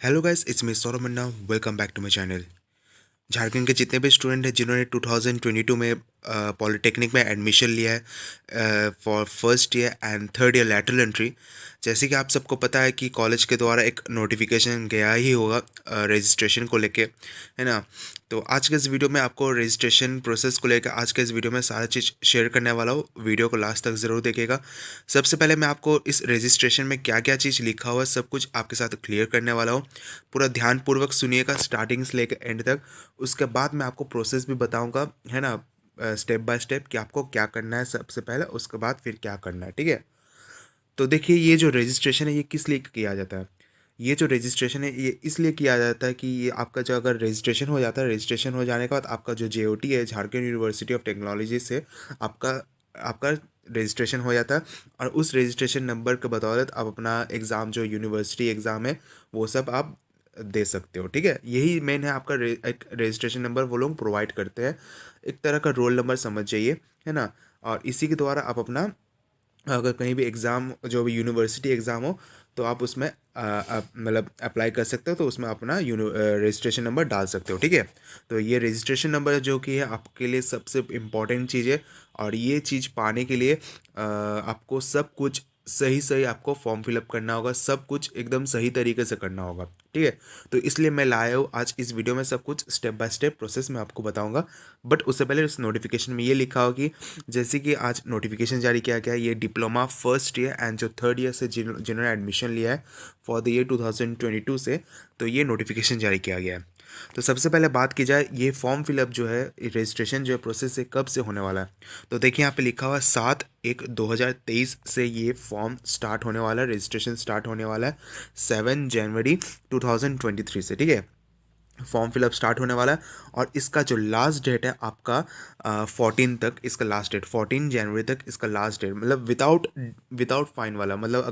Hello guys, it's me Saurabh Manna. Welcome back to my channel. Jharkhand के जितने भी स्टूडेंट हैं जिन्होंने 2022 में पॉलिटेक्निक में एडमिशन लिया है for first year and third year lateral entry, जैसे कि आप सबको पता है कि कॉलेज के द्वारा एक नोटिफिकेशन गया ही होगा रजिस्ट्रेशन को लेके, है ना। तो आज के इस वीडियो में आपको रजिस्ट्रेशन प्रोसेस को लेकर आज के इस वीडियो में सारा चीज़ शेयर करने वाला हूँ। वीडियो को लास्ट तक ज़रूर देखिएगा। सबसे पहले मैं आपको इस रजिस्ट्रेशन में क्या क्या चीज़ लिखा हुआ है सब कुछ आपके साथ क्लियर करने वाला हूँ। पूरा ध्यानपूर्वक सुनिएगा स्टार्टिंग से लेकर एंड तक। उसके बाद मैं आपको प्रोसेस भी बताऊंगा, है ना, स्टेप बाय स्टेप कि आपको क्या करना है सबसे पहले, उसके बाद फिर क्या करना है, ठीक है। तो देखिए, ये जो रजिस्ट्रेशन है ये किस लिए किया जाता है। ये जो रजिस्ट्रेशन है ये इसलिए किया जाता है कि ये आपका जो अगर रजिस्ट्रेशन हो जाता है, रजिस्ट्रेशन हो जाने के बाद आपका जो जेओटी है, झारखंड यूनिवर्सिटी ऑफ टेक्नोलॉजी से आपका आपका रजिस्ट्रेशन हो जाता है। और उस रजिस्ट्रेशन नंबर के बदौलत आप अपना एग्ज़ाम जो यूनिवर्सिटी एग्ज़ाम है वो सब आप दे सकते हो, ठीक है। यही मेन है आपका एक रजिस्ट्रेशन नंबर वो लोग प्रोवाइड करते हैं। एक तरह का रोल नंबर समझ जाइए, है ना। और इसी के द्वारा आप अपना अगर कहीं भी एग्ज़ाम जो भी यूनिवर्सिटी एग्ज़ाम हो तो आप उसमें आप मतलब अप्लाई कर सकते हो, तो उसमें अपना रजिस्ट्रेशन नंबर डाल सकते हो, ठीक है। तो ये रजिस्ट्रेशन नंबर जो कि है आपके लिए सबसे इम्पॉर्टेंट चीज़ है। और ये चीज़ पाने के लिए आपको सब कुछ सही सही आपको फॉर्म फिलअप करना होगा, सब कुछ एकदम सही तरीके से करना होगा, ठीक है। तो इसलिए मैं लाया हूँ आज इस वीडियो में सब कुछ स्टेप बाय स्टेप प्रोसेस मैं आपको बताऊंगा। बट उससे पहले उस नोटिफिकेशन में ये लिखा हो कि जैसे कि आज नोटिफिकेशन जारी किया गया है, ये डिप्लोमा फर्स्ट ईयर एंड जो थर्ड ईयर से जिन्होंने एडमिशन लिया है फॉर द ईयर 2022 से, तो ये नोटिफिकेशन जारी किया गया है। तो सबसे पहले बात की जाए ये फॉर्म फिलअप जो है, रजिस्ट्रेशन जो है प्रोसेस है कब से होने वाला है। तो देखिए यहाँ पे लिखा हुआ है 7/1/2023 से ये फॉर्म स्टार्ट होने वाला है, रजिस्ट्रेशन स्टार्ट होने वाला है 7 जनवरी 2023 से, ठीक है। फॉर्म फिलअप स्टार्ट होने वाला है। और इसका जो लास्ट डेट है आपका 14 तक, इसका लास्ट डेट 14 जनवरी तक इसका लास्ट डेट, मतलब विदाउट विदाउट फाइन वाला, मतलब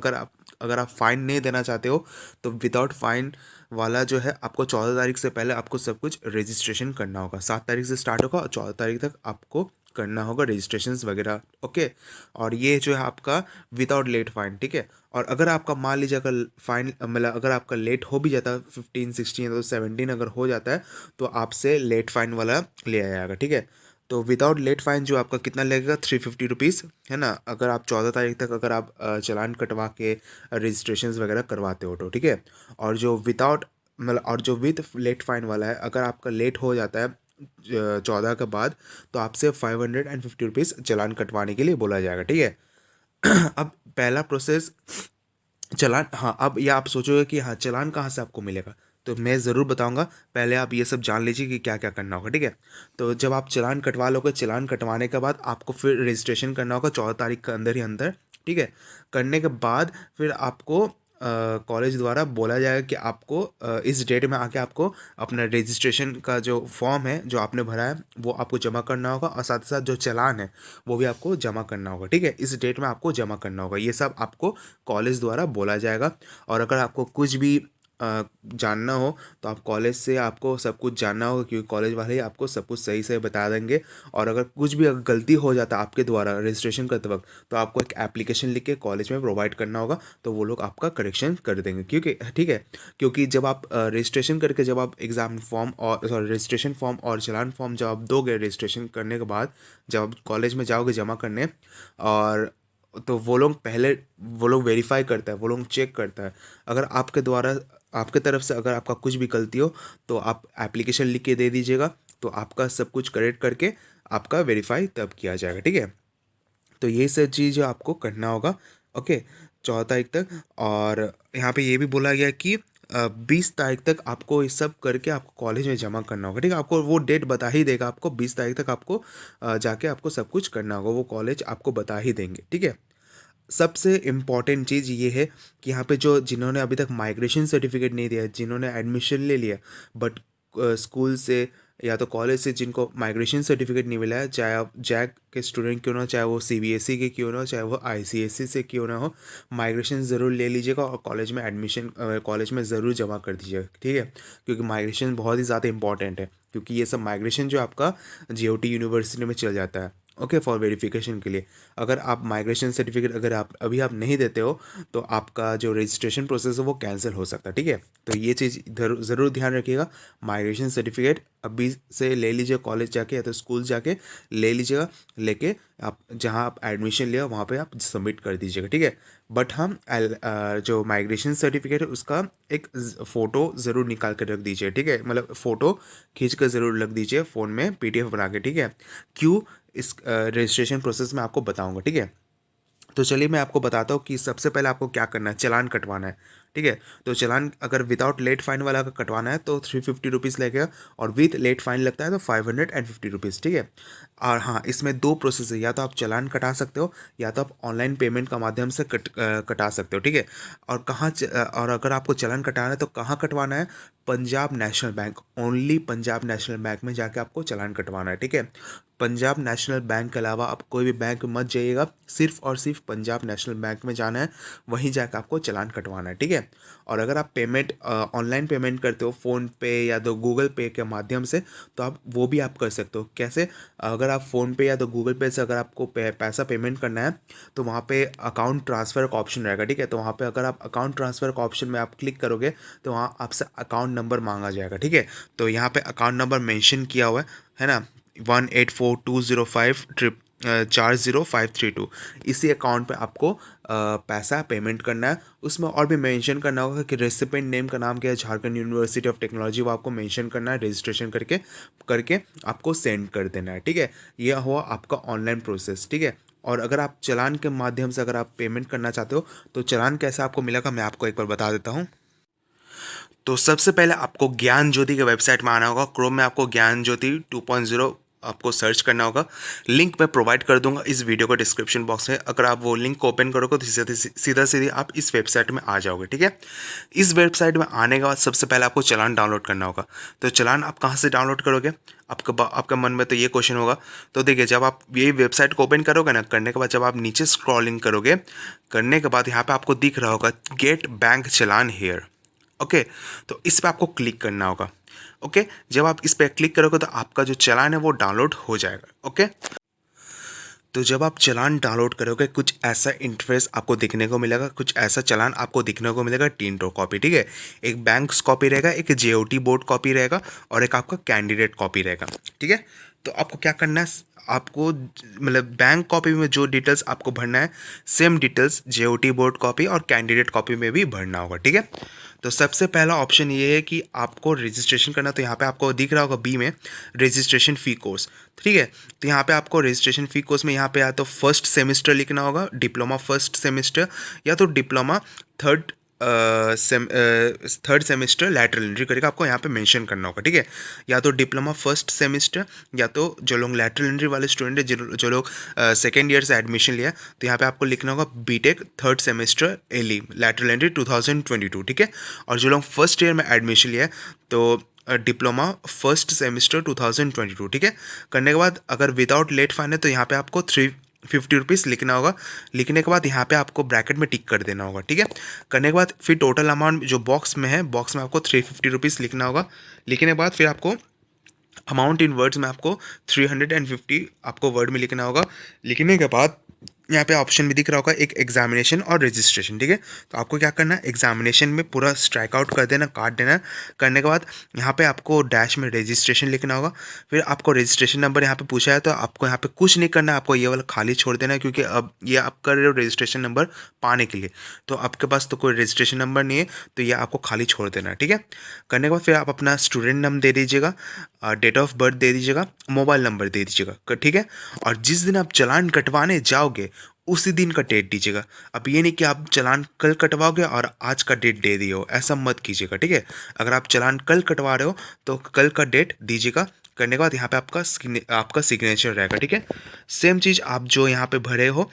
अगर आप फाइन नहीं देना चाहते हो तो विदाउट फाइन वाला जो है आपको 14 तारीख से पहले आपको सब कुछ रजिस्ट्रेशन करना होगा। 7 तारीख से स्टार्ट होगा और 14 तारीख तक आपको करना होगा रजिस्ट्रेशंस वगैरह, ओके। और ये जो है आपका विदाउट लेट फाइन, ठीक है। और अगर आपका मान लीजिए अगर फाइन मतलब अगर आपका लेट हो भी जाता है 15 16 तो 17 अगर हो जाता है तो आपसे लेट फाइन वाला ले आया जाएगा, ठीक है। तो विदाउट लेट फाइन जो आपका कितना लगेगा, 350 रुपीज़, है ना। अगर आप 14 तारीख तक अगर आप चालान कटवा के रजिस्ट्रेशन वगैरह करवाते हो तो, ठीक है। और जो विदाउट मतलब और जो विद लेट फाइन वाला है, अगर आपका लेट हो जाता है 14 के बाद तो आपसे 550 रुपीज़ चालान कटवाने के लिए बोला जाएगा, ठीक है। अब पहला प्रोसेस चालान, हाँ, अब ये आप सोचोगे कि हाँ चालान कहाँ से आपको मिलेगा, तो मैं ज़रूर बताऊंगा। पहले आप ये सब जान लीजिए कि क्या क्या करना होगा, ठीक है। तो जब आप चालान कटवा लोगे, चालान कटवाने के बाद आपको फिर रजिस्ट्रेशन करना होगा 14 तारीख के अंदर ही अंदर, ठीक है। करने के बाद फिर आपको कॉलेज द्वारा बोला जाएगा कि आपको इस डेट में आके आपको अपना रजिस्ट्रेशन का जो फॉर्म है जो आपने भरा है वो आपको जमा करना होगा, और साथ ही साथ जो चालान है वो भी आपको जमा करना होगा, ठीक है। इस डेट में आपको जमा करना होगा, ये सब आपको कॉलेज द्वारा बोला जाएगा। और अगर आपको कुछ भी जानना हो तो आप कॉलेज से आपको सब कुछ जानना होगा, क्योंकि कॉलेज वाले ही आपको सब कुछ सही से बता देंगे। और अगर कुछ भी अगर गलती हो जाता है आपके द्वारा रजिस्ट्रेशन करते वक्त तो आपको एक एप्लीकेशन लिख के कॉलेज में प्रोवाइड करना होगा, तो वो लोग आपका करेक्शन कर देंगे, क्योंकि ठीक है। क्योंकि जब आप रजिस्ट्रेशन करके जब आप एग्ज़ाम फॉर्म और सॉरी रजिस्ट्रेशन फॉर्म और चलान फॉर्म जब आप दोगे रजिस्ट्रेशन करने के बाद, जब आप कॉलेज में जाओगे जमा करने, और तो वो लोग वेरीफाई करता है, वो लोग चेक करता है। अगर आपके द्वारा आपके तरफ से अगर आपका कुछ भी गलती हो तो आप एप्लीकेशन लिख के दे दीजिएगा, तो आपका सब कुछ करेक्ट करके आपका वेरीफाई तब किया जाएगा, ठीक है। तो ये सब चीज़ आपको करना होगा, ओके, 14 तारीख तक। और यहाँ पे ये भी बोला गया कि 20 तारीख तक आपको ये सब करके आपको कॉलेज में जमा करना होगा, ठीक है। आपको वो डेट बता ही देगा, आपको 20 तारीख तक आपको जाके आपको सब कुछ करना होगा, वो कॉलेज आपको बता ही देंगे, ठीक है। सबसे इम्पॉर्टेंट चीज़ ये है कि यहाँ पे जो जिन्होंने अभी तक माइग्रेशन सर्टिफिकेट नहीं दिया है, जिन्होंने एडमिशन ले लिया बट स्कूल से या तो कॉलेज से जिनको माइग्रेशन सर्टिफिकेट नहीं मिला है, चाहे आप जैक के स्टूडेंट क्यों ना हो, चाहे वो सीबीएसई के क्यों ना हो, चाहे वो आईसीएसई से क्यों ना हो, माइग्रेशन ज़रूर ले लीजिएगा और कॉलेज में एडमिशन कॉलेज में ज़रूर जमा कर दीजिएगा, ठीक है। क्योंकि माइग्रेशन बहुत ही ज़्यादा इंपॉर्टेंट है, क्योंकि ये सब माइग्रेशन जो आपका जीओटी यूनिवर्सिटी में चल जाता है, ओके, फॉर वेरिफिकेशन के लिए। अगर आप माइग्रेशन सर्टिफिकेट अगर आप नहीं देते हो तो आपका जो रजिस्ट्रेशन प्रोसेस है वो कैंसिल हो सकता है, ठीक है। तो ये चीज़ ज़रूर ध्यान रखिएगा। माइग्रेशन सर्टिफिकेट अभी से ले लीजिए, कॉलेज जाके या तो स्कूल जाके ले लीजिएगा, लेके आप जहाँ आप एडमिशन लिया वहाँ पे आप सबमिट कर दीजिएगा, ठीक है। बट हम जो माइग्रेशन सर्टिफिकेट है उसका एक फ़ोटो ज़रूर निकाल कर रख दीजिए, ठीक है। मतलब फ़ोटो खींच कर ज़रूर रख दीजिए फ़ोन में PDF बना के, ठीक है। क्यों, इस रजिस्ट्रेशन प्रोसेस में आपको बताऊंगा, ठीक है। तो चलिए मैं आपको बताता हूँ कि सबसे पहले आपको क्या करना है, चालान कटवाना है, ठीक है। तो चालान अगर विदाउट लेट फाइन वाला का कटवाना है तो 350 रुपीज़ लगेगा, और विद लेट फाइन लगता है तो 550 रुपीज़, ठीक है। और हाँ, इसमें दो प्रोसेस है, या तो आप चालान कटा सकते हो या तो आप ऑनलाइन पेमेंट का माध्यम से कटा सकते हो, ठीक है। और और अगर आपको चालान कटाना है तो कहाँ कटवाना है, Punjab national bank, only Punjab national bank में जाके आपको चालान कटवाना है, ठीक है। पंजाब नेशनल बैंक के अलावा आप कोई भी बैंक में मत जाइएगा, सिर्फ और सिर्फ पंजाब नेशनल बैंक में जाना है, वहीं जाकर आपको चालान कटवाना है, ठीक है। और अगर आप पेमेंट ऑनलाइन पेमेंट करते हो फ़ोन पे या तो गूगल पे के माध्यम से, तो आप वो भी आप कर सकते हो। कैसे, अगर आप फ़ोन पे या तो गूगल पे से अगर आपको पैसा पेमेंट करना है तो वहाँ पे अकाउंट ट्रांसफ़र का ऑप्शन रहेगा, ठीक है। तो वहाँ पे अगर आप अकाउंट ट्रांसफ़र का ऑप्शन में आप क्लिक करोगे तो वहाँ आपसे अकाउंट नंबर मांगा जाएगा, ठीक है। तो यहाँ पे अकाउंट नंबर मेंशन किया हुआ है ना, 18420540532। इसी अकाउंट पे आपको पैसा पेमेंट करना है। उसमें और भी मेंशन करना होगा कि रेसिपेंट नेम का नाम क्या है, झारखंड यूनिवर्सिटी ऑफ टेक्नोलॉजी, वो आपको मेंशन करना है, रजिस्ट्रेशन करके करके आपको सेंड कर देना है, ठीक है। यह हुआ आपका ऑनलाइन प्रोसेस, ठीक है। और अगर आप चालान के माध्यम से अगर आप पेमेंट करना चाहते हो तो चालान कैसे आपको मिलेगा मैं आपको एक बार बता देता हूँ। तो सबसे पहले आपको ज्ञान ज्योति के वेबसाइट में आना होगा। क्रोम में आपको ज्ञान ज्योति 2.0 आपको सर्च करना होगा। लिंक मैं प्रोवाइड कर दूंगा इस वीडियो को डिस्क्रिप्शन बॉक्स में। अगर आप वो लिंक को ओपन करोगे तो सीधा सीधे आप इस वेबसाइट में आ जाओगे, ठीक है। इस वेबसाइट में आने के बाद सबसे पहले आपको चालान डाउनलोड करना होगा। तो चालान आप कहाँ से डाउनलोड करोगे, आपका मन में तो ये क्वेश्चन होगा। तो देखिए, जब आप ये वेबसाइट को ओपन करोगे ना, करने के बाद जब आप नीचे स्क्रॉलिंग करोगे, करने के बाद यहाँ पे आपको दिख रहा होगा गेट बैंक चालान हेयर, ओके। तो इस पर आपको क्लिक करना होगा, ओके। जब आप इस पर क्लिक करोगे तो आपका जो चालान है वो डाउनलोड हो जाएगा, ओके। तो जब आप चालान डाउनलोड करोगे कुछ ऐसा इंटरफेस आपको दिखने को मिलेगा, कुछ ऐसा चालान आपको दिखने को मिलेगा, 3 कॉपी, ठीक है। एक बैंक्स कॉपी रहेगा, एक JOT बोर्ड कॉपी रहेगा, और एक आपका कैंडिडेट कॉपी रहेगा, ठीक है। तो आपको क्या करना है, आपको मतलब बैंक कॉपी में जो डिटेल्स आपको भरना है, same details JOT board copy और कैंडिडेट कॉपी में भी भरना होगा, ठीक है। तो सबसे पहला ऑप्शन ये है कि आपको रजिस्ट्रेशन करना। तो यहाँ पे आपको दिख रहा होगा बी में रजिस्ट्रेशन फ़ी कोर्स, ठीक है। तो यहाँ पे आपको रजिस्ट्रेशन फ़ी कोर्स में यहाँ पे या तो फर्स्ट सेमेस्टर लिखना होगा, डिप्लोमा फर्स्ट सेमेस्टर, या तो diploma third third semester lateral entry करके आपको यहाँ पे मेंशन करना होगा, ठीक है। या तो डिप्लोमा फर्स्ट सेमेस्टर, या तो जो लोग लैटरल एंट्री वाले स्टूडेंट है, जो लोग सेकेंड ईयर से एडमिशन लिया, तो यहाँ पे आपको लिखना होगा बीटेक थर्ड सेमेस्टर एली लैटरल एंट्री 2022, ठीक है। और जो लोग फर्स्ट ईयर में एडमिशन लिया तो डिप्लोमा फर्स्ट सेमेस्टर 2022, ठीक है। करने के बाद अगर विदाउट लेट फाइन है तो यहाँ पे आपको 350 रुपीज़ लिखना होगा। लिखने के बाद यहाँ पे आपको ब्रैकेट में टिक कर देना होगा, ठीक है। करने के बाद फिर टोटल अमाउंट जो बॉक्स में है, बॉक्स में आपको 350 रुपीज़ लिखना होगा। लिखने के बाद फिर आपको अमाउंट इन वर्ड्स में आपको 350 आपको वर्ड में लिखना होगा। लिखने के बाद यहाँ पे ऑप्शन भी दिख रहा होगा एक एग्जामिनेशन और रजिस्ट्रेशन, ठीक है। तो आपको क्या करना है, एग्जामिनेशन में पूरा स्ट्राइक आउट कर देना, काट देना। करने के बाद यहाँ पे आपको डैश में रजिस्ट्रेशन लिखना होगा। फिर आपको रजिस्ट्रेशन नंबर यहाँ पे पूछा है तो आपको यहाँ पे कुछ नहीं करना है, आपको ये वाला खाली छोड़ देना है, क्योंकि अब ये आप कर रहे हो रजिस्ट्रेशन नंबर पाने के लिए। तो आपके पास तो कोई रजिस्ट्रेशन नंबर नहीं है, तो ये आपको खाली छोड़ देना है, ठीक है। करने के बाद फिर आप अपना स्टूडेंट नाम दे दीजिएगा, डेट ऑफ बर्थ दे दीजिएगा, मोबाइल नंबर दे दीजिएगा, ठीक है। और जिस दिन आप चालान कटवाने जाओगे उसी दिन का डेट दीजिएगा। अब ये नहीं कि आप चालान कल कटवाओगे और आज का डेट दे दिए हो, ऐसा मत कीजिएगा, ठीक है। अगर आप चालान कल कटवा रहे हो तो कल का डेट दीजिएगा। करने के बाद यहाँ पे आपका सिग्नेचर रहेगा, ठीक है। सेम चीज़ आप जो यहाँ पे भरे हो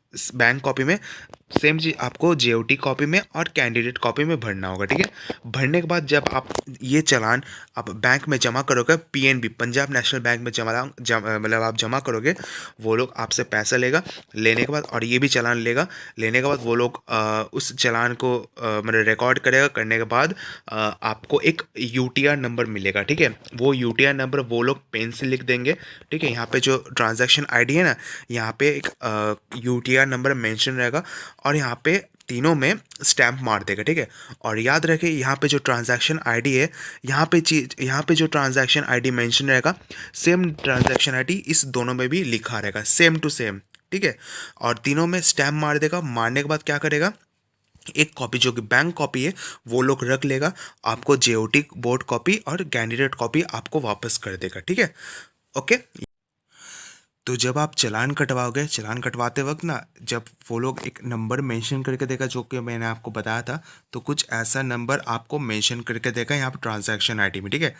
बैंक कॉपी में, सेम चीज़ आपको जेओटी कॉपी में और कैंडिडेट कॉपी में भरना होगा, ठीक है। भरने के बाद जब आप ये चालान आप बैंक में जमा करोगे, पीएनबी पंजाब नेशनल बैंक में मतलब आप जमा करोगे, वो लोग आपसे पैसा लेगा। लेने के बाद और ये भी चालान लेगा। लेने के बाद वो लोग उस चालान को मतलब रिकॉर्ड करेगा। करने के बाद आपको एक यूटीआर नंबर मिलेगा, ठीक है। वो यूटीआर नंबर वो लोग पेन से लिख देंगे, ठीक है। यहाँ पे जो ट्रांजैक्शन आईडी है ना, यहाँ पे एक यूटीआर नंबर मेंशन रहेगा और यहाँ पे तीनों में स्टैम्प मार देगा, ठीक है। और याद रखें यहाँ पे जो ट्रांजैक्शन आईडी है, यहाँ पे जो ट्रांजैक्शन आईडी मेंशन रहेगा, सेम ट्रांजैक्शन आईडी इस दोनों में भी लिखा रहेगा, सेम टू सेम, ठीक है। और तीनों में स्टैम्प मार देगा। मारने के बाद क्या करेगा, एक कॉपी जो कि बैंक कॉपी है वो लोग रख लेगा, आपको जेओटी बोर्ड कॉपी और कैंडिडेट कॉपी आपको वापस कर देगा, ठीक है। ओके। तो जब आप चालान कटवाओगे, चालान कटवाते वक्त ना, जब वो लोग एक नंबर मेंशन करके देगा जो कि मैंने आपको बताया था, तो कुछ ऐसा नंबर आपको मेंशन करके देगा यहाँ पर ट्रांजैक्शन आईडी में, ठीक है।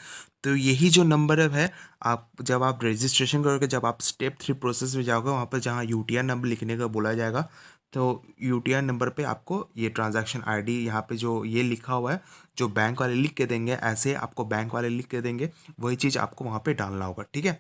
तो यही जो नंबर है, आप जब आप रजिस्ट्रेशन करोगे, जब आप स्टेप 3 प्रोसेस में जाओगे, वहाँ पर जहाँ यूटीआर नंबर लिखने का बोला जाएगा, तो यूटीआर नंबर पे आपको ये ट्रांजैक्शन आईडी यहाँ पे जो ये लिखा हुआ है, जो बैंक वाले लिख के देंगे, ऐसे आपको बैंक वाले लिख के देंगे, वही चीज़ आपको वहाँ पे डालना होगा, ठीक है।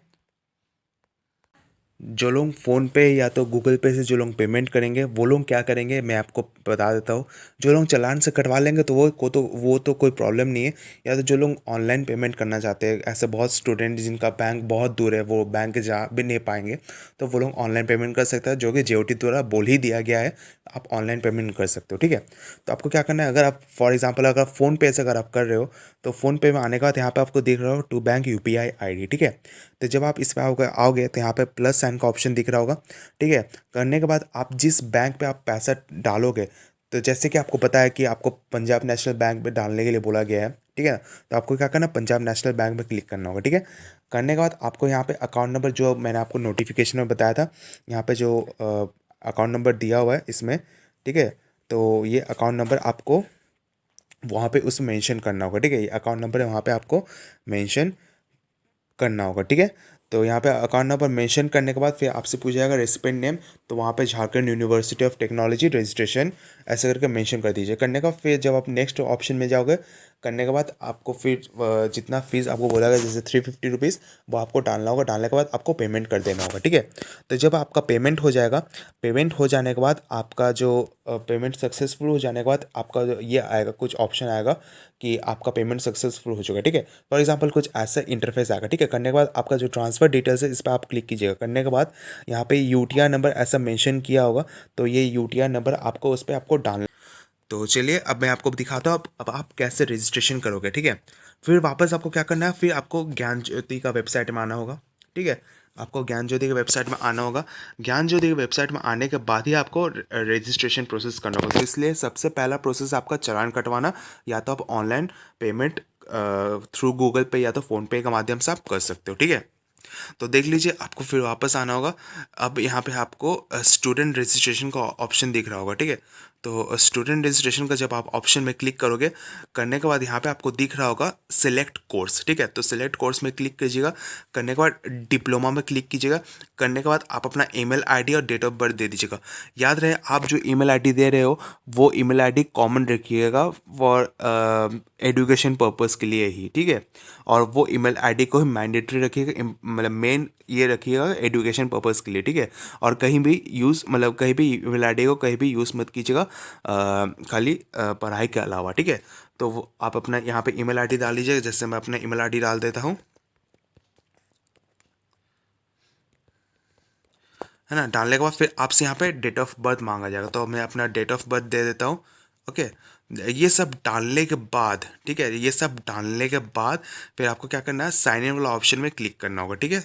जो लोग फ़ोन पे या तो गूगल पे से जो लोग पेमेंट करेंगे, वो लोग क्या करेंगे मैं आपको बता देता हूँ। जो लोग चालान से कटवा लेंगे तो वो तो कोई प्रॉब्लम नहीं है। या तो जो लोग ऑनलाइन पेमेंट करना चाहते हैं, ऐसे बहुत स्टूडेंट जिनका बैंक बहुत दूर है, वो बैंक जा भी नहीं पाएंगे, तो वो लोग ऑनलाइन पेमेंट कर सकते हैं, जो कि जेओटी द्वारा बोल ही दिया गया है, आप ऑनलाइन पेमेंट कर सकते हो, ठीक है। तो आपको क्या करना है, अगर आप फॉर एग्जाम्पल अगर फ़ोनपे से अगर आप कर रहे हो, तो फ़ोनपे में आने के बाद यहाँ पे आपको दिख रहा हो टू बैंक यूपीआई आईडी, ठीक है। तो जब आप इसमें आओगे तो यहाँ पे प्लस साइन का ऑप्शन दिख रहा होगा, ठीक है। करने के बाद आप जिस बैंक पे आप पैसा डालोगे, तो जैसे कि आपको पता है कि आपको पंजाब नेशनल बैंक में डालने के लिए बोला गया है, ठीक है। तो आपको क्या करना है, पंजाब नेशनल बैंक में क्लिक करना होगा, ठीक है। करने के बाद आपको यहाँ पे अकाउंट नंबर जो मैंने आपको नोटिफिकेशन में बताया था, यहाँ पे जो अकाउंट नंबर दिया हुआ है इसमें, ठीक है। तो ये अकाउंट नंबर आपको वहाँ पे उसमें मेंशन करना होगा, ठीक है। ये अकाउंट नंबर है, वहाँ पे आपको मेंशन करना होगा, ठीक है। तो यहाँ पे अकाउंट नंबर मेंशन करने के बाद फिर आपसे पूछा जाएगा रेसिपेंट नेम, तो वहाँ पे Jharkhand university of technology registration ऐसे करके मेंशन कर दीजिए। करने का फिर जब आप नेक्स्ट ऑप्शन में जाओगे, करने के बाद आपको फिर जितना फीस आपको बोला गया, जैसे 350 रुपीज़, वो आपको डालना होगा। डालने के बाद आपको पेमेंट कर देना होगा, ठीक है। तो जब आपका पेमेंट हो जाएगा, पेमेंट हो जाने के बाद आपका जो पेमेंट सक्सेसफुल हो जाने के बाद आपका जो ये आएगा, कुछ ऑप्शन आएगा कि आपका पेमेंट सक्सेसफुल हो चुका है, ठीक है। फॉर एग्जांपल कुछ ऐसा इंटरफेस आएगा, ठीक है। करने के बाद आपका जो ट्रांसफ़र डिटेल्स है, इस पर आप क्लिक कीजिएगा। करने के बाद यहाँ पे यूटीआर नंबर ऐसा मेंशन किया होगा, तो ये यूटीआर नंबर आपको उस पर आपको डालना। तो चलिए अब मैं आपको दिखाता हूँ अब आप कैसे रजिस्ट्रेशन करोगे, ठीक है। फिर वापस आपको क्या करना है, फिर आपको ज्ञान ज्योति का वेबसाइट में आना होगा, ठीक है। आपको ज्ञान ज्योति के वेबसाइट में आना होगा। ज्ञान ज्योति के वेबसाइट में आने के बाद ही आपको रजिस्ट्रेशन प्रोसेस करना होगा। तो इसलिए सबसे पहला प्रोसेस आपका चालान कटवाना, या तो आप ऑनलाइन पेमेंट थ्रू गूगल पे या तो फ़ोनपे के माध्यम से आप कर सकते हो, ठीक है। तो देख लीजिए, आपको फिर वापस आना होगा। अब यहाँ पे आपको स्टूडेंट रजिस्ट्रेशन का ऑप्शन दिख रहा होगा, ठीक है। तो स्टूडेंट रजिस्ट्रेशन का जब आप ऑप्शन में क्लिक करोगे, करने के बाद यहाँ पे आपको दिख रहा होगा सिलेक्ट कोर्स, ठीक है। तो सिलेक्ट कोर्स में क्लिक कीजिएगा। करने के बाद डिप्लोमा में क्लिक कीजिएगा। करने के बाद आप अपना ईमेल आईडी और डेट ऑफ बर्थ दे दीजिएगा। याद रहे, आप जो ईमेल आईडी दे रहे हो, वो ईमेल आईडी कॉमन रखिएगा फॉर एजुकेशन पर्पस के लिए ही, ठीक है। और वो ईमेल आईडी को ही मैंडेटरी रखिएगा, मतलब मेन ये रखिएगा एजुकेशन पर्पस के लिए, ठीक है। और कहीं भी यूज़, मतलब कहीं भी ईमेल आईडी को कहीं भी यूज़ मत कीजिएगा, खाली पढ़ाई के अलावा, ठीक है। तो वो आप अपना यहाँ पे ईमेल आईडी डाल लीजिएगा। जैसे मैं अपना ईमेल आईडी डाल देता हूँ, है ना। डालने के बाद फिर आपसे यहाँ पे डेट ऑफ बर्थ मांगा जाएगा, तो मैं अपना डेट ऑफ बर्थ दे देता हूँ। ओके। ये सब डालने के बाद, ठीक है, ये सब डालने के बाद फिर आपको क्या करना है, साइन इन वाला ऑप्शन में क्लिक करना होगा, ठीक है।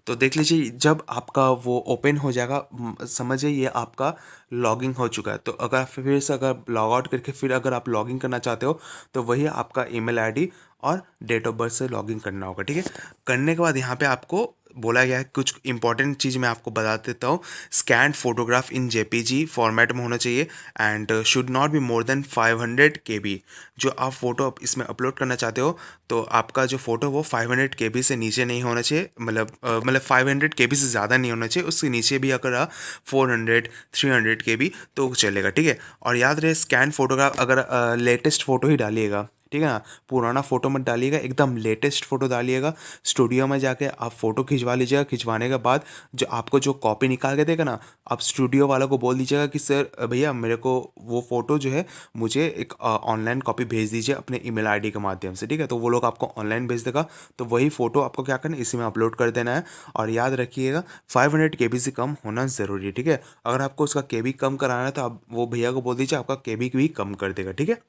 तो देख लीजिए, जब आपका वो ओपन हो जाएगा, समझिए ये आपका लॉगिंग हो चुका है। तो अगर फिर से अगर लॉग आउट करके फिर अगर आप लॉगिन करना चाहते हो, तो वही आपका ईमेल आईडी और डेट ऑफ बर्थ से लॉगिन करना होगा, ठीक है। करने के बाद यहाँ पे आपको बोला गया है, कुछ इंपॉर्टेंट चीज़ मैं आपको बता देता हूँ। स्कैन फोटोग्राफ इन जेपीजी फॉर्मेट में होना चाहिए and should not be more than 500 केबी। जो आप फोटो इसमें अपलोड करना चाहते हो तो आपका जो फोटो वो 500 केबी से नीचे नहीं होना चाहिए, मतलब 500 केबी से ज़्यादा नहीं होना चाहिए, उसके नीचे भी अगर आप 400 300 केबी तो चलेगा, ठीक है। और याद रहे स्कैन फोटोग्राफ अगर लेटेस्ट फ़ोटो ही डालिएगा, ठीक है ना, पुराना फ़ोटो मत डालिएगा, एकदम लेटेस्ट फ़ोटो डालिएगा। स्टूडियो में जाके आप फ़ोटो खिंचवा लीजिएगा, खिंचवाने के बाद जो आपको जो कॉपी निकाल के देगा ना, आप स्टूडियो वालों को बोल दीजिएगा कि सर भैया मेरे को वो फ़ोटो जो है मुझे एक ऑनलाइन कॉपी भेज दीजिए अपने ईमेल आईडी के माध्यम से, ठीक है। तो वो लोग आपको ऑनलाइन भेज देगा, तो वही फ़ोटो आपको क्या करना है, इसी में अपलोड कर देना है। और याद रखिएगा 500 केबी से कम होना ज़रूरी है, ठीक है। अगर आपको उसका केबी कम कराना है तो आप वो भैया को बोल दीजिए आपका केबी भी कम कर देगा, ठीक है।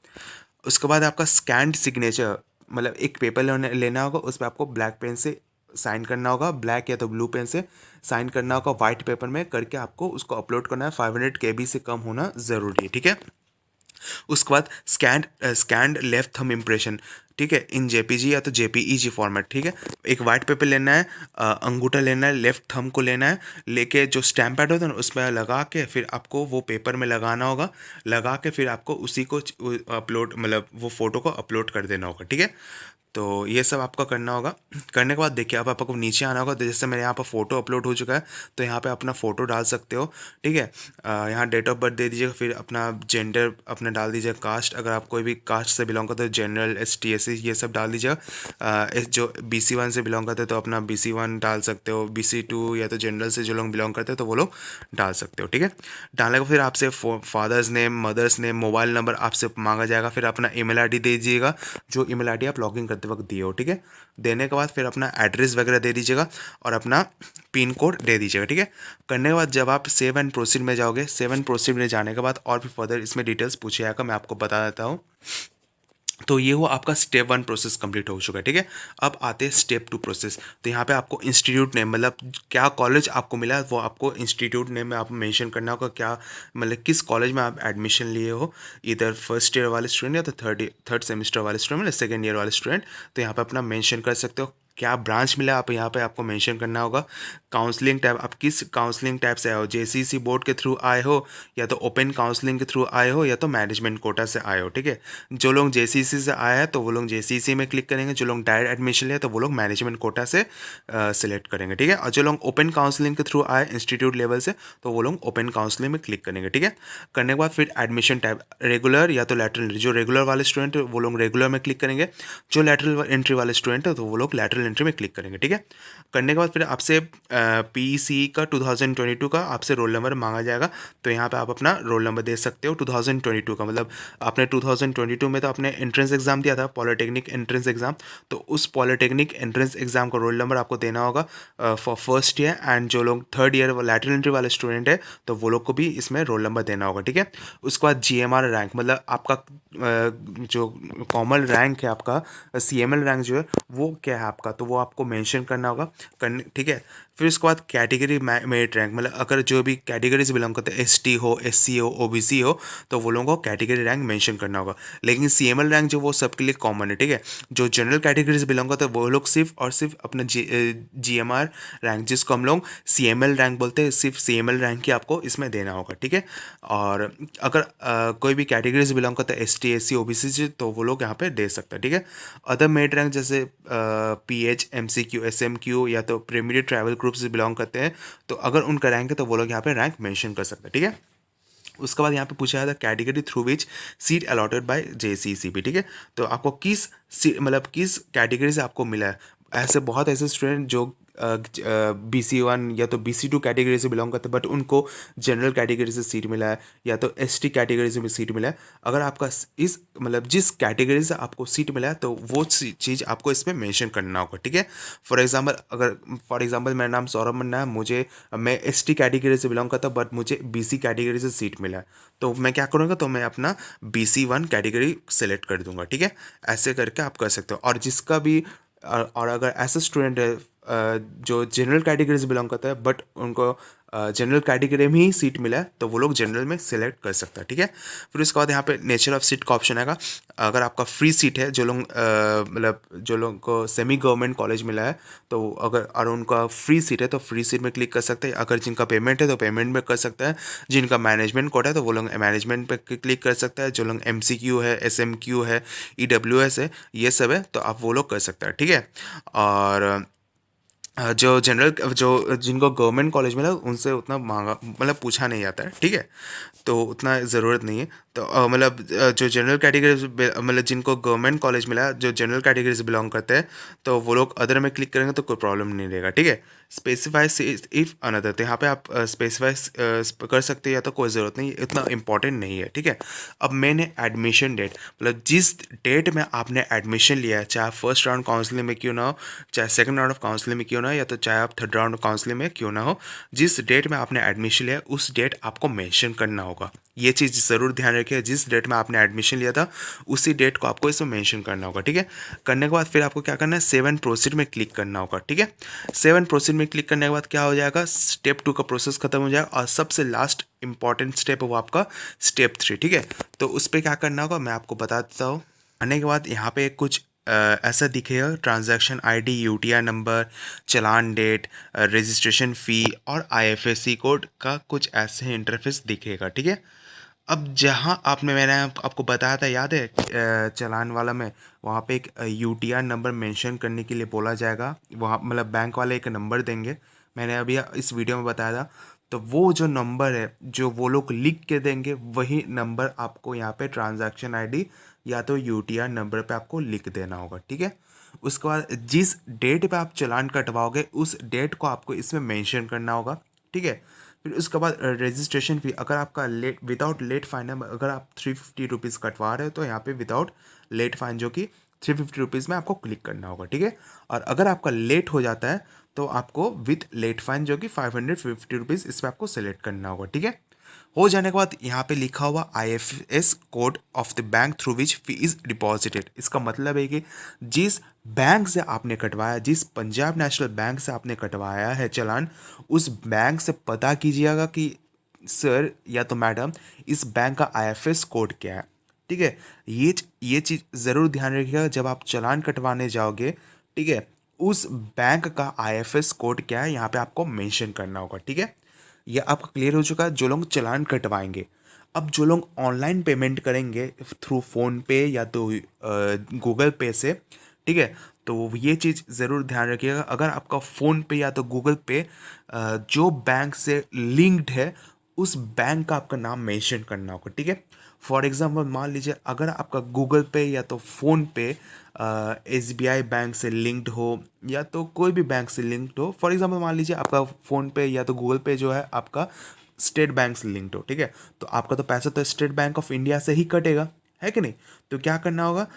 उसके बाद आपका स्कैंड सिग्नेचर, मतलब एक पेपर लेना होगा, उस पर आपको ब्लैक पेन से साइन करना होगा, ब्लैक या तो ब्लू पेन से साइन करना होगा वाइट पेपर में करके आपको उसको अपलोड करना है। 500 केबी से कम होना ज़रूरी है, ठीक है। उसके बाद स्कैंड लेफ्ट थंब इम्प्रेशन, ठीक है, इन जेपीजी या तो जेपीईजी फॉर्मेट, ठीक है। एक वाइट पेपर लेना है, अंगूठा लेना है, लेफ्ट थंब को लेना है, लेके जो स्टैम्प पैड होता है ना उसमें लगा के फिर आपको वो पेपर में लगाना होगा, लगा के फिर आपको उसी को अपलोड, मतलब वो फ़ोटो को अपलोड कर देना होगा, ठीक है। तो ये सब आपका करना होगा। करने के बाद देखिए अब आपको नीचे आना होगा, तो जैसे मेरे यहाँ पर फ़ोटो अपलोड हो चुका है तो यहाँ पे अपना फ़ोटो डाल सकते हो, ठीक है। यहाँ डेट ऑफ बर्थ दे दीजिएगा, फिर अपना जेंडर अपना डाल दीजिएगा, कास्ट अगर आप कोई भी कास्ट से बिलोंग करते हो, जनरल ST SC ये सब डाल दीजिएगा। जो BC1 से बिलोंग करते हो तो अपना BC1 डाल सकते हो, BC2 या तो जनरल से जो लोग बिलोंग करते हो तो वो लोग डाल सकते हो, ठीक है। डालने को फिर आपसे father's name, mother's name, mobile number आपसे मांगा जाएगा, फिर अपना ईमेल आईडी दे दीजिएगा, जो ईमेल आईडी आप लॉगिन करते वक्त दिए हो, ठीक है। देने के बाद फिर अपना एड्रेस वगैरह दे दीजिएगा और अपना पिन कोड दे दीजिएगा, ठीक है। करने के बाद जब आप सेव एंड प्रोसीड में जाओगे, सेव एंड प्रोसीड में जाने के बाद और भी फर्दर इसमें डिटेल्स पूछे जाएगा, मैं आपको बता देता हूँ। तो ये हुआ आपका स्टेप 1 प्रोसेस कंप्लीट हो चुका है, ठीक है। अब आते हैं स्टेप 2 प्रोसेस। तो यहाँ पे आपको इंस्टीट्यूट नेम, मतलब क्या कॉलेज आपको मिला है वो आपको इंस्टीट्यूट नेम में आप मेंशन करना होगा, क्या मतलब किस कॉलेज में आप एडमिशन लिए हो, इधर फर्स्ट ईयर वाले स्टूडेंट या तो थर्ड सेमेस्टर वाले स्टूडेंट या सेकेंड ईयर वाले स्टूडेंट। तो यहाँ पे अपना मेंशन कर सकते हो, क्या ब्रांच मिला आप यहाँ पे आपको मेंशन करना होगा। काउंसलिंग टाइप, आप किस काउंसलिंग टाइप से आए हो, JCC बोर्ड के थ्रू आए हो या तो ओपन काउंसलिंग के थ्रू आए हो या तो मैनेजमेंट कोटा से आए हो, ठीक है। जो लोग JCC से आए हैं तो वो लोग JCC में क्लिक करेंगे, जो लोग डायरेक्ट एडमिशन लिए तो वो लोग मैनेजमेंट कोटा से सिलेक्ट करेंगे, ठीक है। और जो लोग ओपन काउंसलिंग के थ्रू आए इंस्टीट्यूट लेवल से तो वो लोग ओपन काउंसलिंग में क्लिक करेंगे, ठीक है। करने के बाद फिर एडमिशन टाइप रेगुलर या तो लैटरल एंट्री, जो रेगुलर वाले स्टूडेंट है वो लोग रेगुलर में क्लिक करेंगे, जो लैटरल एंट्री वाले स्टूडेंट है तो वो लोग लैटरल एंट्री में क्लिक करेंगे, ठीक है। करने के बाद फिर आपसे PEC का 2022 का आपसे रोल नंबर मांगा जाएगा, तो यहाँ पे आप अपना रोल नंबर दे सकते हो 2022 का, मतलब आपने 2022 में तो आपने एंट्रेंस एग्जाम दिया था, पॉलिटेक्निक एंट्रेंस एग्जाम, तो उस पॉलिटेक्निक एंट्रेंस एग्जाम का रोल नंबर आपको देना होगा फॉर फर्स्ट ईयर। एंड जो लोग थर्ड ईयर लैटरल एंट्री वाले स्टूडेंट है तो वो लोग को भी इसमें रोल नंबर देना होगा, ठीक है। उसके बाद GMR रैंक, मतलब आपका जो कॉमन रैंक है आपका, CML रैंक जो है वो क्या है आपका, तो वो आपको मेंशन करना होगा, करने, ठीक है। फिर उसके बाद कैटेगरी मेरिट रैंक, मतलब अगर जो भी कैटेगरी से बिलोंग करते हैं, ST हो, SC हो, OBC हो, तो वो लोगों को कैटेगरी रैंक मेंशन करना होगा। लेकिन CML रैंक जो वो सबके लिए कॉमन है, ठीक है। जो जनरल कैटेगरी से बिलोंग करते हैं वो लोग सिर्फ और सिर्फ अपना GMR रैंक, जिसको हम लोग CML रैंक बोलते हैं, सिर्फ CML रैंक ही आपको इसमें देना होगा, ठीक है। और अगर कोई भी कैटेगरी से बिलोंग करता है ST SC OBC से तो वो लोग यहाँ पे दे सकते हैं, ठीक है। अदर मेरिट रैंक जैसे PH MCQ SMQ या तो प्रीमियर ट्रैवल ग्रुप से बिलोंग करते हैं, तो अगर उनका रैंक है तो वो लोग यहाँ पे रैंक मेंशन कर सकते हैं, ठीक है। उसके बाद यहाँ पे पूछा जाता है category through which seat allotted by JCCB, ठीक है। तो आपको किस मतलब किस कैटेगरी से आपको मिला है। ऐसे बहुत ऐसे स्टूडेंट जो BC1 या तो BC2 कैटेगरी से बिलोंग करते हैं बट उनको जनरल कैटेगरी से सीट मिला है या तो ST कैटेगरी से भी सीट मिला है। अगर आपका इस मतलब जिस कैटेगरी से आपको सीट मिला है तो वो चीज़ आपको इसमें मेंशन करना होगा, ठीक है। फॉर एग्जांपल मेरा नाम सौरभ मन्ना है, मैं ST कैटेगरी से बिलोंग करता हूँ बट मुझे BC कैटेगरी से सीट मिला है, तो मैं क्या करूँगा, तो मैं अपना BC1 कैटेगरी सेलेक्ट कर दूंगा, ठीक है। ऐसे करके आप कर सकते हो। और जिसका भी और अगर ऐसा स्टूडेंट है जो जनरल कैटेगरी से बिलोंग करता है बट उनको जनरल कैटेगरी में ही सीट मिला है तो वो लोग जनरल में सेलेक्ट कर सकता है, ठीक है। फिर उसके बाद यहाँ पे नेचर ऑफ सीट का ऑप्शन आएगा। अगर आपका फ्री सीट है, जो लोग मतलब जो लोगों को सेमी गवर्नमेंट कॉलेज मिला है तो अगर और उनका फ्री सीट है तो फ्री सीट में क्लिक कर सकते हैं। अगर जिनका पेमेंट है तो पेमेंट में कर सकता है। जिनका मैनेजमेंट कोटा है तो वो लोग मैनेजमेंट पे क्लिक कर सकता है। जो लोग MCQ है, SMQ है, EWS है, ये सब है तो आप वो लोग कर सकते हैं, ठीक है। और जो जनरल जो जिनको गवर्नमेंट कॉलेज मिला उनसे उतना महंगा मतलब पूछा नहीं जाता है, ठीक है। तो उतना ज़रूरत नहीं है। तो मतलब जो जनरल कैटेगरी से मतलब जिनको गवर्नमेंट कॉलेज मिला, जो जनरल कैटेगरी से बिलोंग करते हैं तो वो लोग अदर में क्लिक करेंगे तो कोई प्रॉब्लम नहीं रहेगा, ठीक है। स्पेसिफाई इफ़ अनदर, तो यहाँ पे आप स्पेसिफाई कर सकते हैं या तो कोई ज़रूरत नहीं, इतना इंपॉर्टेंट नहीं है, ठीक है। अब मैंने एडमिशन डेट मतलब जिस डेट में आपने एडमिशन लिया है, चाहे फर्स्ट राउंड काउंसलिंग में क्यों ना हो, चाहे सेकंड राउंड ऑफ काउंसलिंग में क्यों ना हो, या तो चाहे आप थर्ड राउंड ऑफ काउंसलिंग में क्यों ना हो, जिस डेट में आपने एडमिशन लिया उस डेट आपको मेंशन करना होगा। ये चीज़ ज़रूर ध्यान रखिए, जिस डेट में आपने एडमिशन लिया था उसी डेट को आपको इसमें मेंशन करना होगा, ठीक है। करने के बाद फिर आपको क्या करना है, 7 प्रोसीड में क्लिक करना होगा, ठीक है। 7 प्रोसीड में क्लिक करने के बाद क्या हो जाएगा, स्टेप 2 का प्रोसेस खत्म हो जाएगा और सबसे लास्ट इंपॉर्टेंट स्टेप है वो आपका स्टेप 3, ठीक है। तो उस पर क्या करना होगा मैं आपको बता देता हूँ। आने के बाद यहाँ पे कुछ ऐसा दिखेगा, ट्रांजैक्शन आईडी, यूटीआर नंबर, चालान डेट, रजिस्ट्रेशन फ़ी और IFSC कोड का कुछ ऐसे इंटरफेस दिखेगा, ठीक है। अब जहाँ मैंने आपको बताया था, याद है चालान वाला में, वहाँ पे एक यूटीआर नंबर मेंशन करने के लिए बोला जाएगा। वहाँ मतलब बैंक वाले एक नंबर देंगे, मैंने अभी इस वीडियो में बताया था। तो वो जो नंबर है जो वो लोग लिख के देंगे वही नंबर आपको यहाँ पे ट्रांजैक्शन आईडी या तो यूटीआर नंबर पे आपको लिख देना होगा, ठीक है। उसके बाद जिस डेट पे आप चालान कटवाओगे उस डेट को आपको इसमें मेंशन करना होगा, ठीक है। फिर उसके बाद रजिस्ट्रेशन फ़ी, अगर आपका लेट विदाउट लेट फाइन है, अगर आप 350 रुपीज़ कटवा रहे हो तो यहाँ पे विदाउट लेट फाइन जो कि 350 रुपीज़ में आपको क्लिक करना होगा, ठीक है। और अगर आपका लेट हो जाता है तो आपको विथ लेट फाइन जो कि 550 रुपीज़ इस पर आपको सेलेक्ट करना होगा, ठीक है। हो जाने के बाद यहाँ पे लिखा हुआ IFS code of the bank through which fee is deposited, इसका मतलब है कि जिस बैंक से आपने कटवाया, जिस पंजाब नेशनल बैंक से आपने कटवाया है चालान, उस बैंक से पता कीजिएगा कि सर या तो मैडम इस बैंक का IFS कोड क्या है, ठीक है। ये चीज़ ज़रूर ध्यान रखिएगा जब आप चालान कटवाने जाओगे, ठीक है। उस बैंक का IFS कोड क्या है यहाँ पे आपको मेंशन करना होगा, ठीक है। ये आपका क्लियर हो चुका है जो लोग चालान कटवाएंगे। अब जो लोग ऑनलाइन पेमेंट करेंगे थ्रू फ़ोन पे या तो गूगल पे से, ठीक है, तो ये चीज़ ज़रूर ध्यान रखिएगा, अगर आपका फ़ोन पे या तो गूगल पे जो बैंक से लिंक्ड है उस बैंक का आपका नाम मेंशन करना होगा, ठीक है। फॉर एग्जांपल मान लीजिए अगर आपका गूगल पे या तो फ़ोन पे SBI बैंक से लिंक्ड हो या तो कोई भी बैंक से लिंक्ड हो, फॉर एग्जांपल मान लीजिए आपका फ़ोन पे या तो गूगल पे जो है आपका स्टेट बैंक से लिंक्ड हो, ठीक है, तो आपका तो पैसा तो स्टेट बैंक ऑफ इंडिया से ही कटेगा, है कि नहीं। तो क्या करना होगा,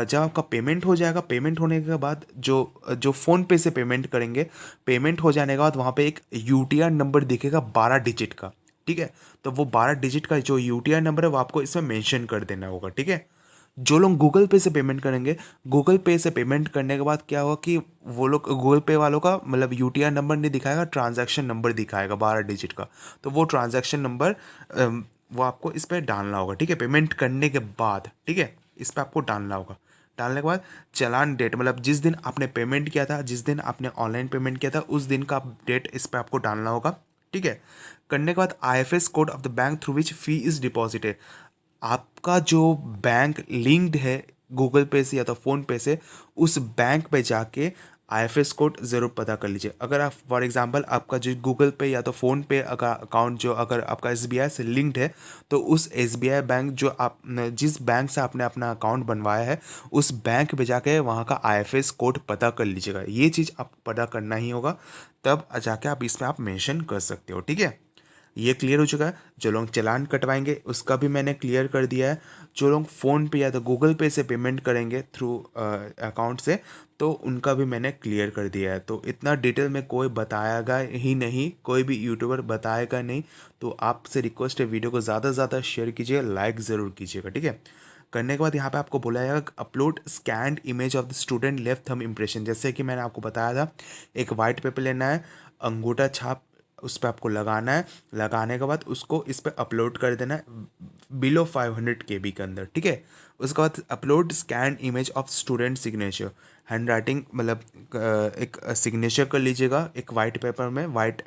जब आपका पेमेंट हो जाएगा, पेमेंट होने के बाद जो जो फ़ोन पे से पेमेंट करेंगे, पेमेंट हो जाने के बाद वहाँ पे एक यूटीआर नंबर दिखेगा 12 डिजिट का, ठीक है। तो वो 12 डिजिट का जो यूटीआर नंबर है वो आपको इसमें मेंशन कर देना होगा, ठीक है। जो लोग गूगल पे से पेमेंट करेंगे, गूगल पे से पेमेंट करने के बाद क्या होगा कि वो लोग गूगल पे वालों का मतलब यूटीआर नंबर नहीं दिखाएगा, ट्रांजैक्शन नंबर दिखाएगा 12 डिजिट का। तो वो ट्रांजैक्शन नंबर वो आपको इस पर डालना होगा, ठीक है, पेमेंट करने के बाद, ठीक है, इस पर आपको डालना होगा। डालने के बाद चालान डेट मतलब जिस दिन आपने पेमेंट किया था, जिस दिन आपने ऑनलाइन पेमेंट किया था उस दिन का डेट इस पर आपको डालना होगा, ठीक है। करने के बाद IFS code of the bank through which fee is deposited, आपका जो बैंक लिंक्ड है गूगल पे से या तो फ़ोन पे से, उस बैंक पे जाके IFS कोड ज़रूर पता कर लीजिए। अगर आप फॉर एग्जांपल आपका जो गूगल पे या तो फ़ोन पे अकाउंट जो अगर आपका SBI से लिंक्ड है तो उस SBI बैंक जो आप जिस बैंक से आपने अपना अकाउंट बनवाया है उस बैंक पे जाके वहाँ का IFS कोड पता कर लीजिएगा। ये चीज़ आपको पता करना ही होगा, तब जाके आप इसमें आप मेंशन कर सकते हो, ठीक है। ये क्लियर हो चुका है। जो लोग चालान कटवाएंगे उसका भी मैंने क्लियर कर दिया है। जो लोग फ़ोन पे या तो गूगल पे से पेमेंट करेंगे थ्रू अकाउंट से तो उनका भी मैंने क्लियर कर दिया है। तो इतना डिटेल में कोई बताएगा ही नहीं, कोई भी यूट्यूबर बताएगा नहीं। तो आपसे रिक्वेस्ट है वीडियो को ज़्यादा से ज़्यादा शेयर कीजिए, लाइक ज़रूर कीजिएगा, ठीक है। करने के बाद यहाँ पे आपको बोला जाएगा upload scanned image of the student left thumb impression. जैसे कि मैंने आपको बताया था, एक वाइट पेपर लेना है, अंगूठा छाप उस पर आपको लगाना है, लगाने के बाद उसको इस पर अपलोड कर देना है बिलो 500 KB के अंदर, ठीक है। उसके बाद upload scan image of student signature, hand writing मतलब एक सिग्नेचर कर लीजिएगा एक वाइट पेपर में, वाइट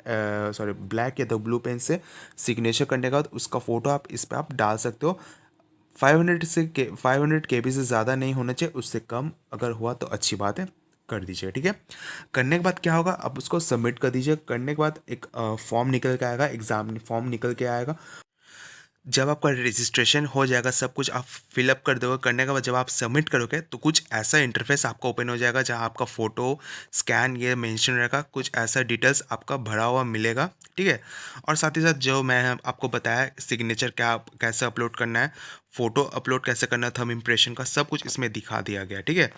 सॉरी ब्लैक या तो ब्लू पेन से सिग्नेचर करने के बाद उसका फ़ोटो आप इस पर आप डाल सकते हो। 500 KB से ज़्यादा नहीं होना चाहिए, उससे कम अगर हुआ तो अच्छी बात है, कर दीजिए, ठीक है। करने के बाद क्या होगा, अब उसको सबमिट कर दीजिए। करने के बाद एक फॉर्म निकल के आएगा, एग्ज़ाम फॉर्म निकल के आएगा। जब आपका रजिस्ट्रेशन हो जाएगा, सब कुछ आप फिलअप कर दोगे, करने के बाद जब आप सबमिट करोगे तो कुछ ऐसा इंटरफेस आपका ओपन हो जाएगा जहां आपका फ़ोटो स्कैन ये मेंशन रहेगा, कुछ ऐसा डिटेल्स आपका भरा हुआ मिलेगा, ठीक है। और साथ ही साथ जो मैं आपको बताया सिग्नेचर क्या कैसे अपलोड करना है, फ़ोटो अपलोड कैसे करना है, थंब इम्प्रेशन का सब कुछ इसमें दिखा दिया गया, ठीक है।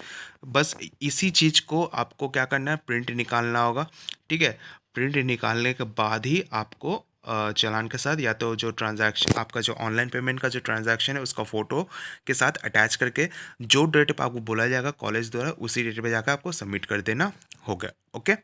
बस इसी चीज़ को आपको क्या करना है, प्रिंट निकालना होगा, ठीक है। प्रिंट निकालने के बाद ही आपको चालान के साथ या तो जो ट्रांजैक्शन आपका जो ऑनलाइन पेमेंट का जो ट्रांजैक्शन है उसका फ़ोटो के साथ अटैच करके जो डेट पे आपको बोला जाएगा कॉलेज द्वारा उसी डेट पे जाकर आपको सबमिट कर देना होगा, ओके।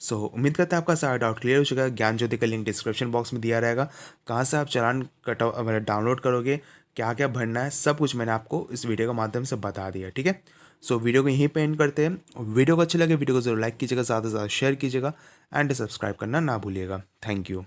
सो उम्मीद करता है आपका सारा डाउट क्लियर हो चुका है। ज्ञान ज्योति का लिंक डिस्क्रिप्शन बॉक्स में दिया रहेगा, कहाँ से आप चालान कटा मतलब डाउनलोड करोगे, क्या क्या भरना है, सब कुछ मैंने आपको इस वीडियो के माध्यम से बता दिया, ठीक है। सो वीडियो को यहीं पे एंड करते हैं। वीडियो को अच्छी लगे वीडियो को जरूर लाइक कीजिएगा, ज़्यादा से ज़्यादा शेयर कीजिएगा एंड सब्सक्राइब करना ना भूलिएगा। Thank you.